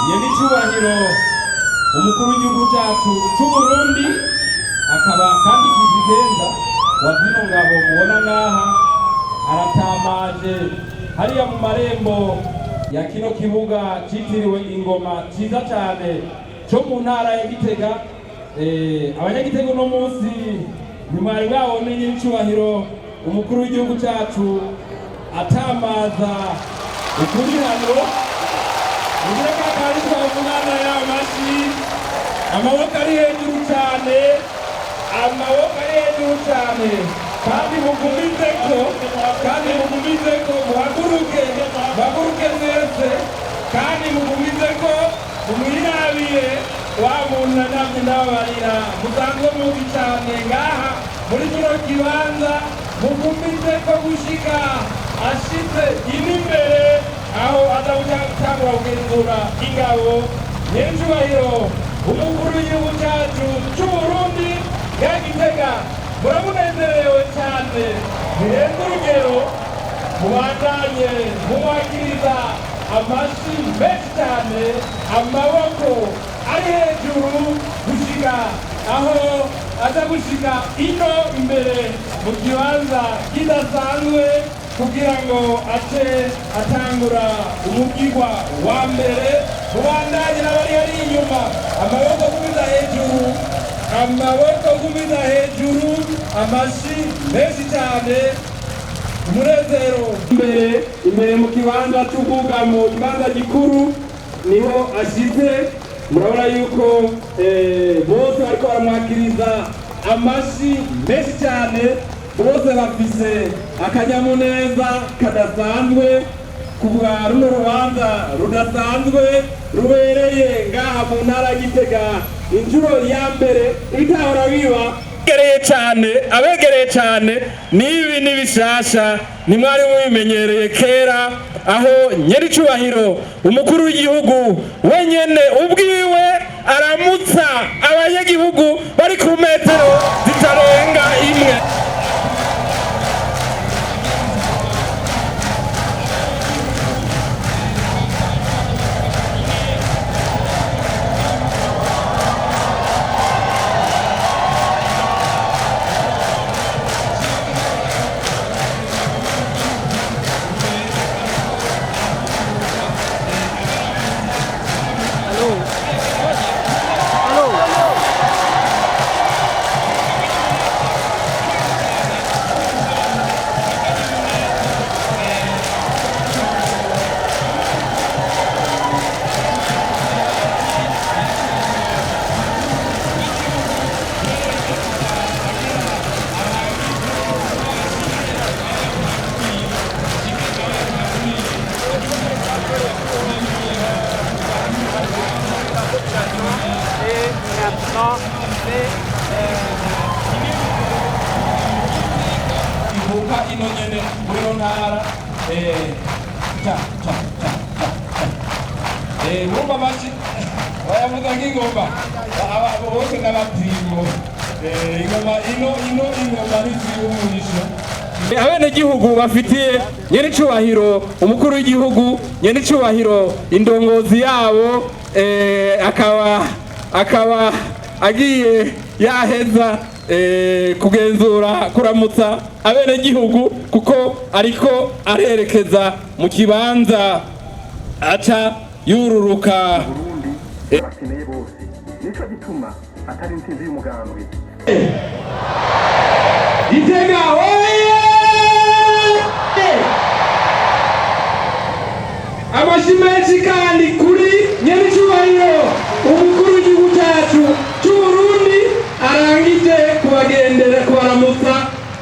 nyenicyubahiro umukuru w'igihugu cyacu cy'u Burundi akaba kandi kizigenza wa zino ngabo mubona ngaha aratamaje hariya mu marembo ya kino kibuga cyitiriwe Ingoma cyiza cyane cyo mu ntara ya Gitega. Abanyagitego no munsi nyumari bwabone nyenicyubahiro umukuru w'igihugu cyacu atamaza ukuri hano ugira kakari twavugana y'amashi amaboko ari hejuru cyane kandi mugumize ko muhaguruke mwese kandi mugumize ko umwirabiye wa muntu namwe nabarira musanzwe muzi cyane ngaha muri kino kibanza mugumize ko gushika ashitse imbere aho azabutangura kugenzura ingabo nyenicyubahiro umukuru w'igihugu cyacu cy'u Burundi ya Gitega. Muramunezerewe cyane birenze urugero, mubandanye mumwakiriza amashi menshi cyane, amaboko ari hejuru gushika aho aza gushika ino imbere mu kibanza kidasanzwe kugira ngo ace atangura umubwirwa wa mbere. Mubandanye n'abari hari inyuma, amaboko gumiza hejuru, amashi menshi cyane, umunezero imbere mu kibanza cy'ubwugamo, ikibanza gikuru niho ashize. Murabona yuko bose bariko baramwakiriza amashi menshi cyane, bose bafise akanyamuneza kadasanzwe kubwa runo rubanza rudasanzwe rubereye ngaha mu ntara Gitega inshuro ya mbere itahora biba abegereye cyane n'ibi n'ibishasha nimwari mubimenyereye kera, aho nyenicyubahiro umukuru w'igihugu wenyene ubwiwe aramutsa abanyagihugu bari ku metero zitarenga imwe. Ivuka ino nyene muri ntara mumba bashi bayavuga nk'ingoma bose n'abapingo ingoma ingoma n'iziyumurisho. Abenegihugu bafitiye nyenicyubahiro umukuru w'igihugu, nyenicyubahiro indongozi yabo, akaba agiye yaheza kugenzura kuramutsa abenegihugu kuko ariko arerekeza mu kibanza aca yururuka. Bakeneye bose nico gituma atari intsinzi y'umugambwe. Gitega amashi menshi kandi kuri nyenicyubahiro umukuru w'igihugu cyacu cy'u Burundi arangije kubaramutsa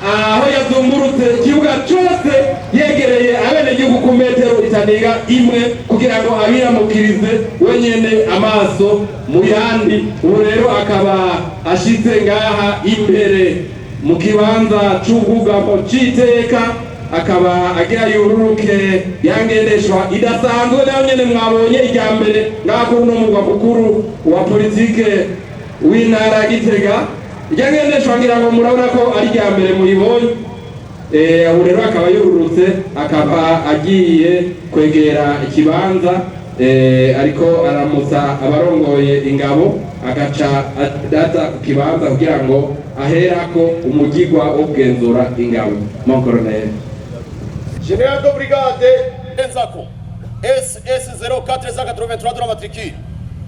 aho yazungurutse ikibuga cyose yegereye abenegihugu ku metero itarenga imwe kugira ngo abiramukirize wenyene amaso mu yandi. Ubu rero akaba ashitse ngaha imbere mu kibanza c'ubwugamo c'iteka, akaba agira yururuke yangendeshwa idasanzwe nayo nyene mwabonye ijya mbere ngako uno mugwa mukuru wa politike w'intara Gitega. Iryangendeshwa ngira ngo murabona ko ari ijya mbere muribonye. Ubu rero akaba yururutse, akaba agiye kwegera ikibanza ariko aramutsa abarongoye ingabo agaca adaza ku kibanza kugira ngo aherako umugigwa wo kugenzura ingabo. Mon colonel. Général de brigade Enzako, SS 0483 de la matricule,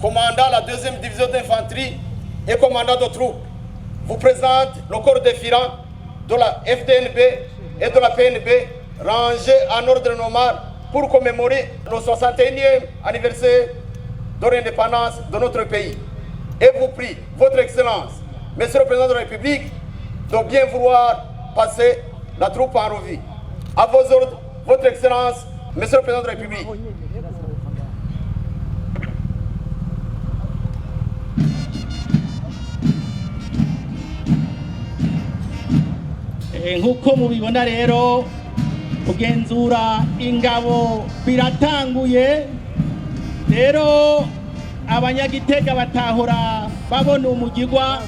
commandant la 2e division d'infanterie et commandant de troupes, vous présente le corps défilant de la FDNB et de la PNB rangé en ordre normal pour commémorer le 61e anniversaire de l'indépendance de notre pays. Et vous prie, Votre Excellence, Monsieur le Président de la République, de bien vouloir passer la troupe en revue. À vos ordres, Votre Excellence, Monsieur le Président de la République. Nk'uko mubibona rero kugenzura ingabo biratanguye, rero abanyagitega batahora babona umugigwa.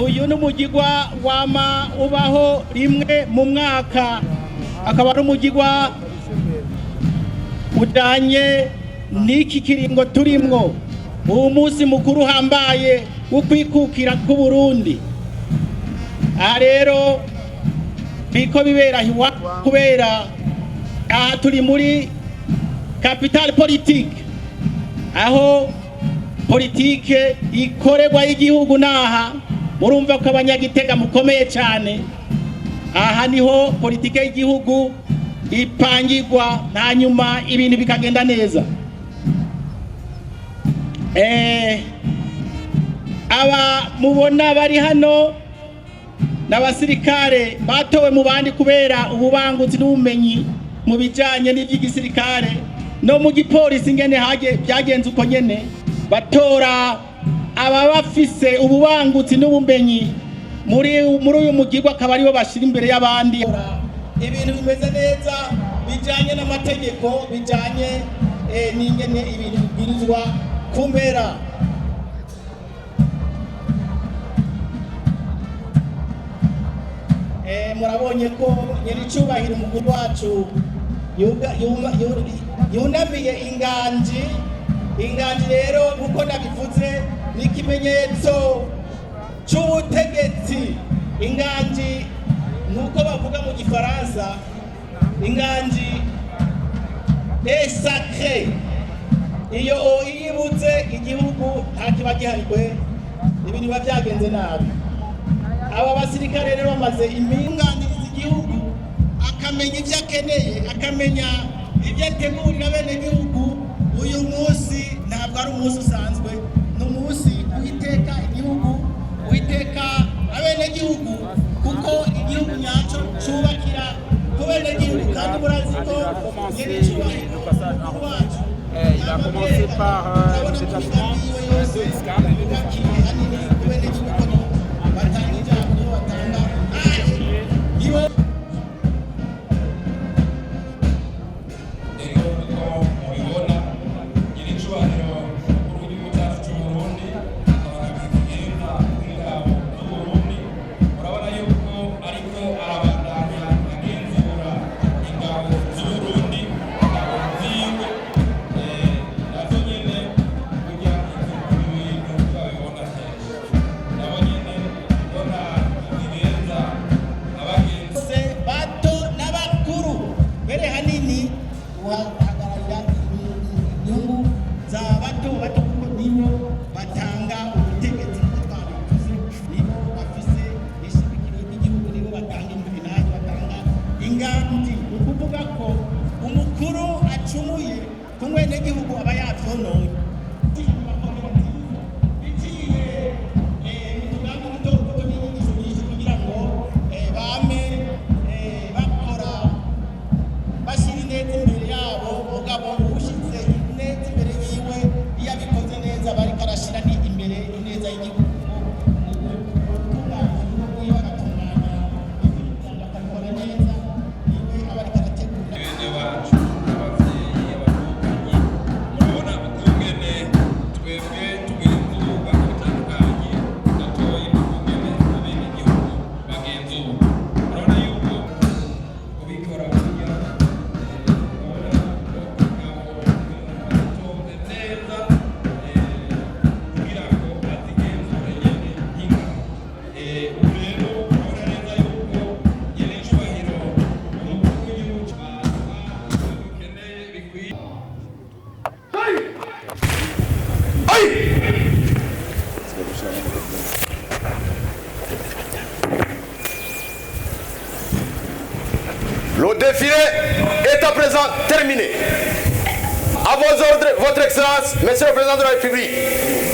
Uyu ni umugigwa wama ubaho rimwe mu mwaka, akaba ari umugigwa ujanye n'iki kiringo turimwo, uwo munsi mukuru uhambaye wo kwikukira ku Burundi. Aha rero biko bibera hiwa kubera aha turi muri capital politique, aho politike ikorerwa y'igihugu. Naha murumva ko abanyagitega mukomeye cyane. Aha niho politike y'igihugu ipangirwa, hanyuma ibintu bikagenda neza. Aba mubona bari hano n'abasirikare batowe mu bandi kubera ububangutsi n'ubumenyi mu bijanye n'ivy'igisirikare no mu gipolisi ngene byagenze uko nyene, batora aba bafise ububangutsi n'ubumenyi muri uyu mugirwa, akaba aribo bashira imbere y'abandi. Ibintu bimeze neza bijanye n'amategeko, bijanye n'ingene ibintu birizwa kumera. Murabonye ko nyiricubahiro umukuru wacu yunamiye inganji. Inganji rero nkuko nabivuze ni ikimenyetso c'ubutegetsi. Inganji nuko bavuga mu gifaransa, inganji est sacré. Iyo yibutse igihugu ntakiba giharigwe, ibintu biba byagenze nabi. Aba basirikare rero bamaze iminganiriza igihugu, akamenya ibyo akeneye, akamenya ibyo ategurira bene gihugu. Uyu munsi ntabwo ari umunsi usanzwe, ni umunsi witeka igihugu, witeka abene gihugu, kuko igihugu nyacyo cyubakira ku bene gihugu. Kandi murazi ko nyiricubahiro wacu il a commencé par cette Aïe! Le défilé est à présent terminé. À vos ordres, Votre Excellence, Monsieur le Président de la République.